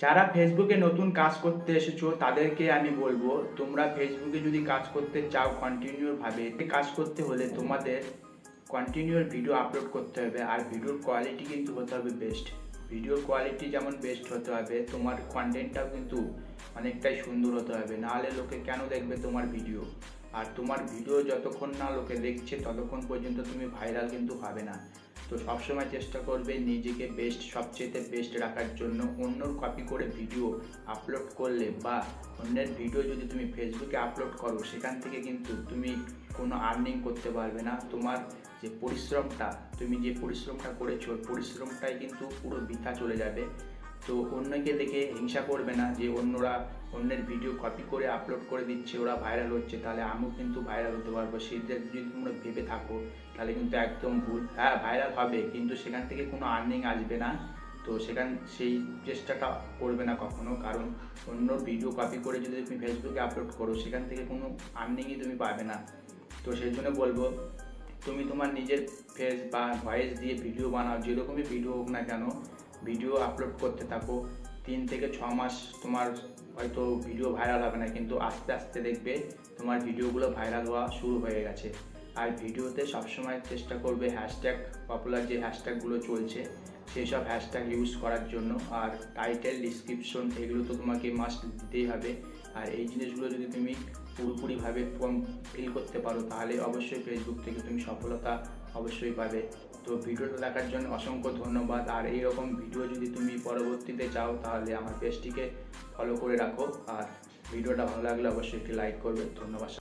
যারা ফেসবুকে নতুন কাজ করতে এসেছো তাদেরকে আমি বলবো, তোমরা ফেসবুকে যদি কাজ করতে চাও কন্টিনিউভাবে, কাজ করতে হলে তোমাদের কন্টিনিউ ভিডিও আপলোড করতে হবে। আর ভিডিওর কোয়ালিটি কিন্তু হতে হবে বেস্ট। ভিডিওর কোয়ালিটি যেমন বেস্ট হতে হবে, তোমার কন্টেন্টটাও কিন্তু অনেকটাই সুন্দর হতে হবে, নাহলে লোকে কেন দেখবে তোমার ভিডিও। আর তোমার ভিডিও যতক্ষণ না লোকে দেখছে ততক্ষণ পর্যন্ত তুমি ভাইরাল কিন্তু হবে না। তো সবসময় চেষ্টা করবে নিজেকে বেস্ট, সবচেয়ে বেস্ট রাখার জন্য। অন্যর কপি করে ভিডিও আপলোড করলে বা অন্যের ভিডিও যদি তুমি ফেসবুকে আপলোড করো, সেখান থেকে কিন্তু তুমি কোনো আর্নিং করতে পারবে না। তোমার যে পরিশ্রমটা, তুমি যে পরিশ্রমটা করেছো, পরিশ্রমটাই কিন্তু পুরো বৃথা চলে যাবে। তো অন্যকে দেখে হিংসা করবে না যে অন্যরা অন্যের ভিডিও কপি করে আপলোড করে দিচ্ছে, ওরা ভাইরাল হচ্ছে, তাহলে আমিও কিন্তু ভাইরাল হতে পারবো। সেটা যদি তোমরা ভেবে থাকো তাহলে কিন্তু একদম ভুল। হ্যাঁ, ভাইরাল হবে কিন্তু সেখান থেকে কোনো আর্নিং আসবে না। তো সেই চেষ্টাটা করবে না কখনো, কারণ অন্য ভিডিও কপি করে যদি তুমি ফেসবুকে আপলোড করো সেখান থেকে কোনো আর্নিংই তুমি পাবে না। তো সেই জন্য বলবো, তুমি তোমার নিজের ফেস বা ভয়েস দিয়ে ভিডিও বানাও, যেরকমই ভিডিও হোক না কেন, ভিডিও আপলোড করতে থাকো। 3 থেকে 6 মাস তোমার হয়তো ভিডিও ভাইরাল হবে না, কিন্তু আস্তে আস্তে দেখবে তোমার ভিডিওগুলো ভাইরাল হওয়া শুরু হয়ে গেছে। আর ভিডিওতে সবসময় চেষ্টা করবে হ্যাশট্যাগ, পপুলার যে হ্যাশট্যাগুলো চলছে সেই সব হ্যাশট্যাগ ইউজ করার জন্য। আর টাইটেল, ডিসক্রিপশন এগুলো তো তোমাকে মাস্ট দিতেই হবে। আর এই জিনিসগুলো যদি তুমি পুরোপুরিভাবে ফিল করতে পারো তাহলে অবশ্যই ফেসবুক থেকে তুমি সফলতা অবশ্যই পাবে। তো ভিডিওটা দেখার জন্য অসংখ্য ধন্যবাদ। আর এইরকম ভিডিও যদি তুমি পরবর্তীতে চাও তাহলে আমার পেজটিকে ফলো করে রাখো। আর ভিডিওটা ভালো লাগলে অবশ্যই একটি লাইক করবে। ধন্যবাদ।